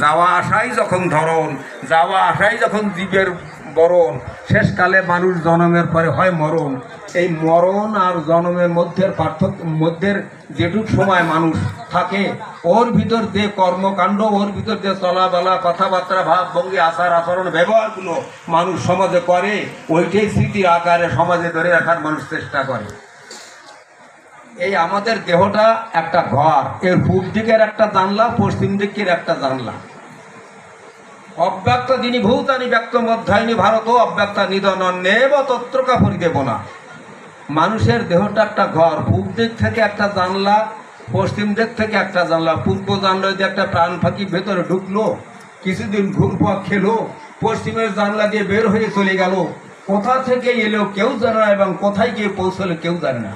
যাওয়া আসাই যখন ধরন, যাওয়া আসাই যখন জীবের বরণ, শেষকালে মানুষ জন্মের পরে হয় মরণ। এই মরণ আর জন্মের মধ্যের যেটুক সময় মানুষ থাকে, ওর ভিতর যে কর্মকাণ্ড, ওর ভিতর যে চলাবেলা, কথাবার্তা, ভাবভঙ্গি, আচার আচরণ, ব্যবহারগুলো মানুষ সমাজে করে, ওইটাই স্মৃতির আকারে সমাজে ধরে রাখার মানুষ চেষ্টা করে। এই আমাদের দেহটা একটা ঘর, এর পূর্ব দিকের একটা জানলা, পশ্চিম দিকের একটা জানলা। অব্যক্ত যিনি ভূতানি ব্যক্ত মধ্যায়নি ভারত অব্যক্তা নিধনেব তত্রকা পরিদেব না। মানুষের দেহটা একটা ঘর, পূর্ব দিক থেকে একটা জানলা, পশ্চিম দিক থেকে একটা জানলা। পূর্ব জানলা দিয়ে একটা প্রাণ ফাঁকি ভেতরে ঢুকলো, কিছুদিন ঘুরপাক খেলো, পশ্চিমের জানলা দিয়ে বের হয়ে চলে গেল। কোথা থেকে এলো কেউ জানে না, এবং কোথায় গিয়ে পৌঁছলো কেউ জানে না।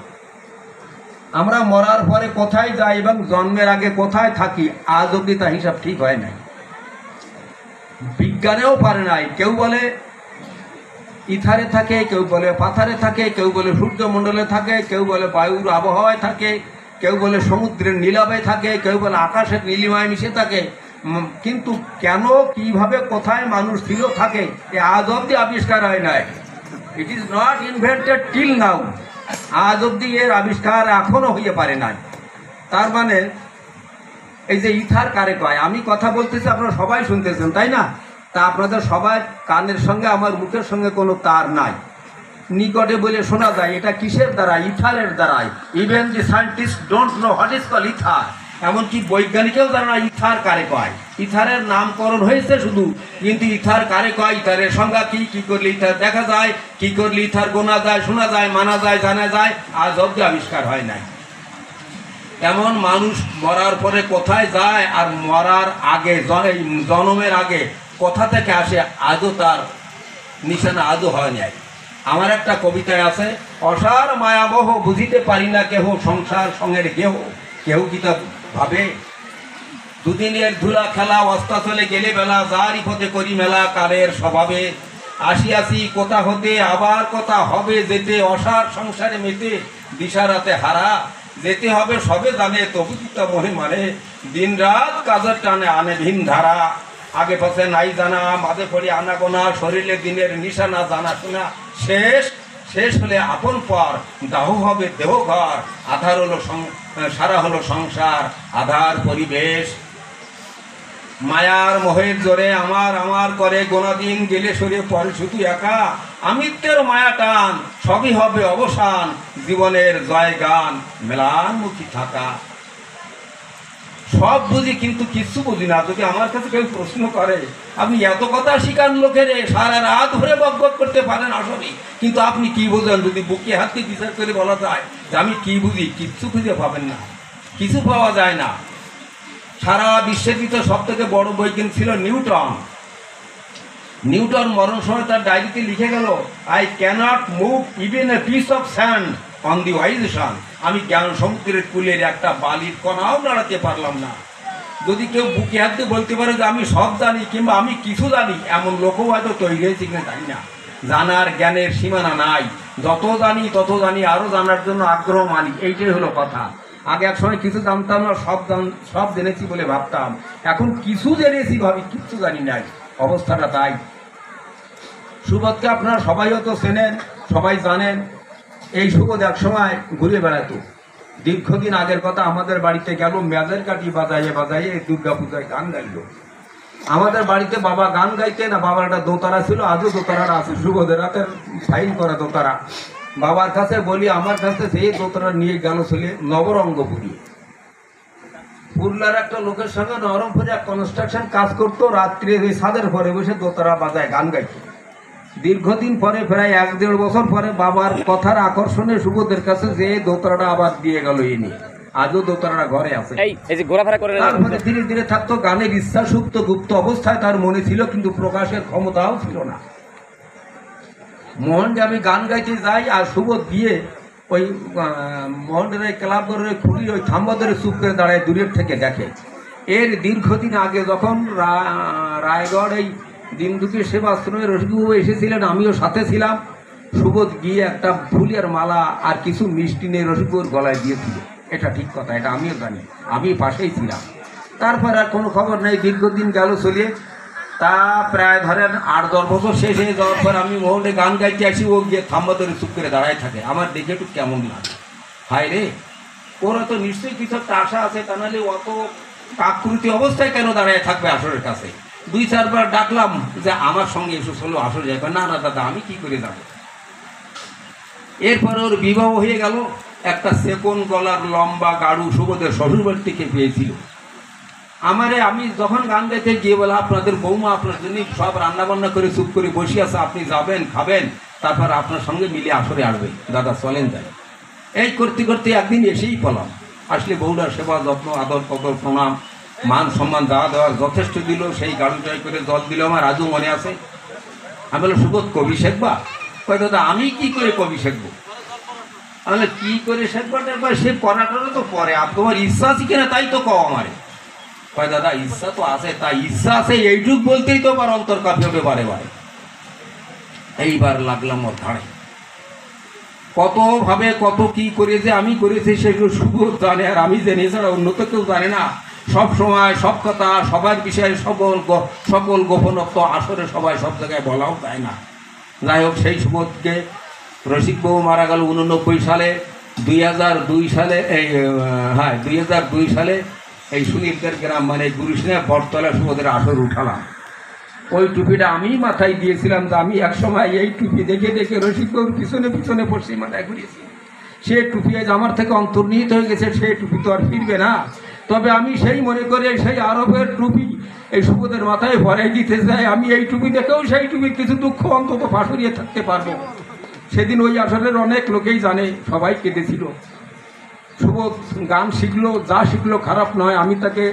আমরা মরার পরে কোথায় যাই এবং জন্মের আগে কোথায় থাকি, আজ অব্দি তা হিসাব ঠিক হয় নাই, বিজ্ঞানেও পারে নাই। কেউ বলে ইথারে থাকে, কেউ বলে পাথারে থাকে, কেউ বলে সূর্যমণ্ডলে থাকে, কেউ বলে বায়ুর আবহাওয়ায় থাকে, কেউ বলে সমুদ্রের নীলাভে থাকে, কেউ বলে আকাশের নীলিমায় মিশে থাকে। কিন্তু কেন, কিভাবে, কোথায় মানুষ ছিল থাকে, এ আজ অব্দি আবিষ্কার হয় নাই। It is not invented till now. আজ অব্দি এর আবিষ্কার এখনো হইতে পারে নাই। তার মানে এই যে ইথার কারে কয়, আমি কথা বলতেছি, আপনারা সবাই শুনতেছেন, তাই না? তা আপনাদের সবাই কানের সঙ্গে আমার মুখের সঙ্গে কোনো তার নাই, নিকটে বলে শোনা যায়। এটা কিসের দ্বারা? ইথারের দ্বারাই। Even the scientist don't know what is call ether. এমনকি বৈজ্ঞানিকেও জানে না ইথার কারে কয়। ইথারের নামকরণ হয়েছে শুধু, কিন্তু ইথার কারে কয়, ইথারের সংজ্ঞা কি, কি করলে ইথার দেখা যায়, কি করলে ইথার গোনা যায়, শোনা যায়, মানা যায়, জানা যায়, আজ অব্দি আবিষ্কার হয় নাই। এমন মানুষ মরার পরে কোথায় যায় আর মরার আগে, জন্মের আগে কোথা থেকে আসে, আজও তার নিশানা আজও হয় নাই। আমার একটা কবিতায় আছে, অসার মায়াবহ বুঝিতে পারি না কেহ, সংসার সঙ্গের কেহ কেউ কি তা ভাবে। দুদিনের ধুলা খেলা, অস্তা চলে গেলে বেলা, যারই পথে করি মেলা, কালের স্বভাবে আসিয়াছি কোথা হতে, আবার কথা হবে যেতে, অসার সংসারে মেতে দিশারাতে হারা, যেতে হবে সবে জানে তবু তা মনে মানে, দিন রাত কাজের টানে আনে ভিন ধারা, আগে পাশে নাই জানা, মাঝে পড়ি আনাগোনা, শরীরে দিনের নিশানা জানা শোনা, শেষ হলে আপন পর, দাহ হবে দেহ ঘর, আধার হলো সারা হলো সংসার, আধার পরিবেশ। মায়ার মোহের জোরে আমার আমার করে, গোনা দিন গেলে সরে পরে শুধু একা, আমিত্বের মায়া টান, সবই হবে অবসান, জীবনের জয় গান, মেলানমুখী থাকা। সব বুঝি কিন্তু কিচ্ছু বুঝি না। যদি আমার কাছে কেউ প্রশ্ন করে, আপনি এত কথা শিখান লোকের, সারা রাত ধরে বকবক করতে পারেন আসলেই, কিন্তু আপনি কি বোঝেন? যদি বুকে হাত দিয়ে বিচার করে বলা যায় যে আমি কি বুঝি, কিচ্ছু খুঁজে পাবেন না, কিছু পাওয়া যায় না। সারা বিশ্বের ভিতরে সব থেকে বড় বৈজ্ঞানিক ছিল নিউটন। নিউটন মরণ সময় তার ডায়েরিতে লিখে গেল, I cannot move even a piece of sand on the ওয়াইজেশন। আমি জ্ঞান সমুদ্রের কূলের একটা বালির কণাও নাড়াতে পারলাম না। যদি কেউ বুকে হাত দিয়ে বলতে পারে যে আমি সব জানি কিংবা আমি কিছু জানি, এমন লোকও হয়তো তৈরি হয়েছে কিনা জানি না। জানার জ্ঞানের সীমানা নাই, যত জানি তত জানি, আরও জানার জন্য আগ্রহ মানি, এইটাই হলো কথা। আগে এক সময় কিছু জানতাম না, সব জেনেছি বলে ভাবতাম, এখন কিছু জেনেছি ভাবি কিচ্ছু জানি নাই, অবস্থাটা তাই। সুবোধকে আপনারা সবাই হয়তো চেনেন, সবাই জানেন। এই সুবোধ এক সময় ঘুরে বেড়াতো, দীর্ঘদিন আগের কথা, আমাদের বাড়িতে গেল, মেজের কাঠি বাজাইয়ে বাজাইয়ে দুর্গা পূজায় গান গাইল। আমাদের বাড়িতে বাবা গান গাইতে না, বাবার একটা দোতারা ছিল, আজও দোতারাটা আছে, সুবোধের রাতের ফাইন করা দোতারা। বাবার কাছে বলি, আমার কাছে সেই দোতারা নিয়ে গেল ছেলে নবরঙ্গপুরি। পুরুলিয়ার একটা লোকের সঙ্গে নবরঙ্গপুরে কনস্ট্রাকশন কাজ করতো, রাত্রে ওই ছাদের পরে বসে দোতারা বাজায় গান গাইতো। দীর্ঘদিন পরে, প্রায় 1-1.5 বছর পরে, বাবার কথার আকর্ষণে সুবোধের কাছে যে দোতারাটা আবার দিয়ে গেল এনে, আজও দোতারাটা ঘরে আছে। তারপরে ধীরে ধীরে থাকতো, গানের ইচ্ছা সুপ্ত গুপ্ত অবস্থায় তার মনে ছিল, কিন্তু প্রকাশের ক্ষমতাও ছিল না। মোহনকে আমি গান গাইতে যাই, আর সুবোধ গিয়ে ওই মোহনের ক্লাব ঘরের খুঁড়ি ওই থাম্বা ধরে চুপ করে দাঁড়ায়, দূরের থেকে দেখে। এর দীর্ঘদিন আগে যখন রায়গড় এই দিনদুপুর সেবাশ্রমে রসিকবাবু এসেছিলেন, আমিও সাথে ছিলাম। সুবোধ গিয়ে একটা ফুলের মালা আর কিছু মিষ্টি নিয়ে রসিকবাবুর গলায় দিয়েছিল। এটা ঠিক কথা, এটা আমিও জানি, আমি পাশেই ছিলাম। তারপর আর কোনো খবর নেই। দীর্ঘদিন গেল চলিয়ে, তা প্রায় ধরেন 8-10 বছর শেষ হয়ে যাওয়ার পর আমি মোহনে গান গাইতে আসি, ও গিয়ে থাম্বা ধরে চুপ করে দাঁড়ায় থাকে। আমার দেখে একটু কেমন লাগে, হায় রে, ওরা তো নিশ্চয়ই কিছু একটা আশা আছে, তা নাহলে অত কাকৃতি অবস্থায় কেন দাঁড়ায় থাকবে আসরের কাছে। 2-4 বার ডাকলাম যে আমার সঙ্গে এসে চলো আসর যাবে। না না দাদা, আমি কি করে যাব। এরপরে ওর বিবাহ হয়ে গেল। একটা সেকন গলার লম্বা গাড়ু সুবোধের শ্বশুরবাড়ি থেকে পেয়েছিল। আমি যখন গান গাইতে গিয়ে বলে, আপনাদের বৌমা আপনার জন্য সব রান্নাবান্না করে চুপ করে বসে আছে, আপনি যাবেন খাবেন, তারপর আপনার সঙ্গে মিলে আসরে আসবে। দাদা চলেন যাই। এই করতে করতে একদিন এসেই পেলাম। আসলে বউরার সেবা যত্ন আদর কদর প্রণাম মান সম্মান যা দেওয়ার যথেষ্ট দিল। সেই গাড়ুটাই করে জল দিল, আমার আজও মনে আছে। আমি বললাম, সুবোধ কবি শেখবা? কয় দাদা আমি কি করে কবি শেখবো? তাহলে কি করে শেখবাটা, সে করাটা তো পরে, তোমার ইচ্ছা আছে কিনা তাই তো কও আমারে। কয় দাদা ইচ্ছা তো আছে, তাই ইচ্ছা আছে এইটুক বলতেই তো আবার অন্তর কাঁপে হবে বারে বারে। এইবার লাগলাম ওর ধারে। কতভাবে কত কি করে যে আমি করেছি সেগুলো সুবোধ জানে, আর আমি জানি, এছাড়া অন্য তো কেউ জানে না। সব সময় সব কথা সবার বিষয়ে সকল গোপনত্ব আসরে সবাই সব জায়গায় বলাও যায় না। যাই হোক, সেই সুবোধকে রসিকবাবু মারা গেল 89 সালে। 2002 সালে 2002 সালে এই সুনীলদের গ্রাম মানে গুরুসিনা বটতলা সুবোধের আসর উঠালাম। ওই টুপিটা আমি মাথায় দিয়েছিলাম। যে আমি একসময় এই টুপি দেখে দেখে রসিকবাবুর পিছনে পিছনে পশ্চিম মাথায় ঘুরিয়েছি। সে টুপি আজ আমার থেকে অন্তর্নিহিত হয়ে গেছে, সে টুপি তো আর ফিরবে না। তবে আমি সেই মনে করে সেই আরবের টুপি এই সুবোধের মাথায় ভরাই দিতে চাই। আমি এই টুপি দেখেও সেই টুপির কিছু দুঃখ অন্তত ফাঁসরিয়ে থাকতে পারবো। সেদিন ওই আসরের অনেক লোকেই জানে, সবাই কেঁদেছিল। সুবোধ গান শিখলো, যা শিখলো খারাপ নয়। আমি তাকে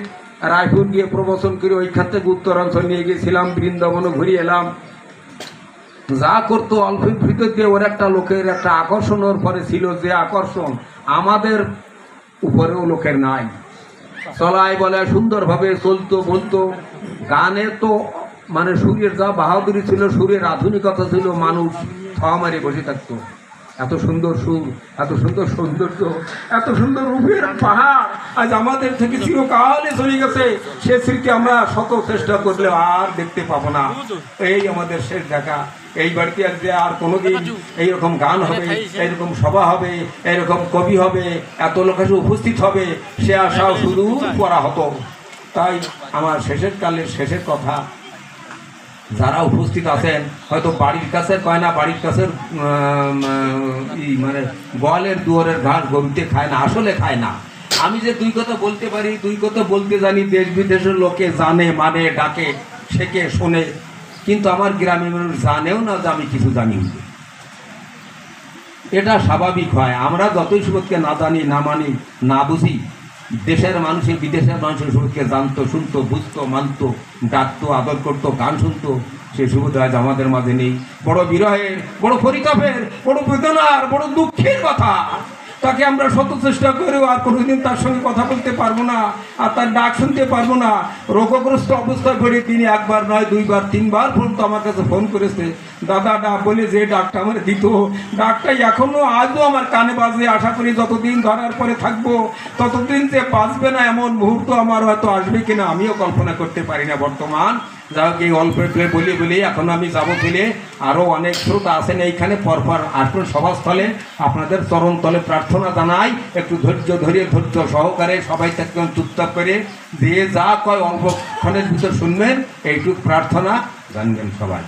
রায়পুর গিয়ে প্রবচন করে ওইখান থেকে উত্তরাঞ্চল নিয়ে গেছিলাম, বৃন্দাবনও ঘুরিয়ে এলাম। যা করতো অল্পের ভিতর দিয়ে ওর একটা লোকের একটা আকর্ষণ ওর পরে ছিল, যে আকর্ষণ আমাদের উপরেও লোকের নাই। চলাই বলে সুন্দরভাবে চলতো বলতো। গানে তো মানে সুরের যা বাহাদুরি ছিল, সুরের আধুনিকতা ছিল, মানুষ থাওয়া মারে বসে থাকতো। এত সুন্দর সুর, এত সুন্দর সৌন্দর্য, এত সুন্দর রূপের পাহাড় আজ আমাদের থেকে চিরকালে চলে গেছে। সে স্মৃতি আমরা শত চেষ্টা করলে আর দেখতে পাবো না। এই আমাদের শেষ দেখা। এই বাড়িতে আসবে আর কোনোদিন এইরকম গান হবে, এইরকম সভা হবে, এইরকম কবি হবে, এত লোক এসে উপস্থিত হবে, সে আশাও শুধু করা হতো। তাই আমার শেষের কালের শেষের কথা, যারা উপস্থিত আছেন, হয়তো বাড়ির কাছে কয় না, বাড়ির কাছের মানে গোয়ালের দুয়ারের ঘাস গরুতে খায় না, আসলে খায় না। আমি যে দুই কথা বলতে পারি, দুই কথা বলতে জানি, দেশ বিদেশের লোকে জানে, মানে, ডাকে, শেখে, শোনে, কিন্তু আমার গ্রামের মানুষ জানেও না যে আমি কিছু জানি। এটা স্বাভাবিক হয়। আমরা যতই সুবোধকে না জানি, না মানি, না বুঝি, দেশের মানুষের বিদেশের মানুষের সুবোধকে জানতো, শুনতো, বুঝতো, মানতো, ডাকতো, আদর করতো, গান শুনতো। সে সুবোধ আজ আমাদের মাঝে নেই। বড় বিরহের, বড় পরিতাপের, বড় বেদনার, বড় দুঃখের কথা। তাকে আমরা শত চেষ্টা করেও আর কোনোদিন তার সঙ্গে কথা বলতে পারবো না, আর তার ডাক শুনতে পারবো না। রোগগ্রস্ত অবস্থায় পড়ে তিনি একবার নয়, 2 বার 3 বার পর্যন্ত আমার কাছে ফোন করেছে। দাদা ডাক বলে যে ডাকটা আমার দিত, ডাকটাই এখনও আজও আমার কানে বাজে। আশা করি যতদিন ধরার পরে থাকবো ততদিন যে বাঁচবে না এমন মুহূর্ত আমার হয়তো আসবে কিনা আমিও কল্পনা করতে পারি না বর্তমান। যাই হোক, এই অল্প বলি এখন আমি যাবো ফিরে। আরও অনেক শ্রোতা আছেন এইখানে, পরপর আসবেন সভাস্থলে। আপনাদের চরণতলে প্রার্থনা জানাই, একটু ধৈর্য ধরে, ধৈর্য সহকারে সবাই থাকবেন চুপচাপ করে, যে যা কয় অল্পক্ষণের ভিতর শুনবেন, এইটুকু প্রার্থনা জানবেন সবাই।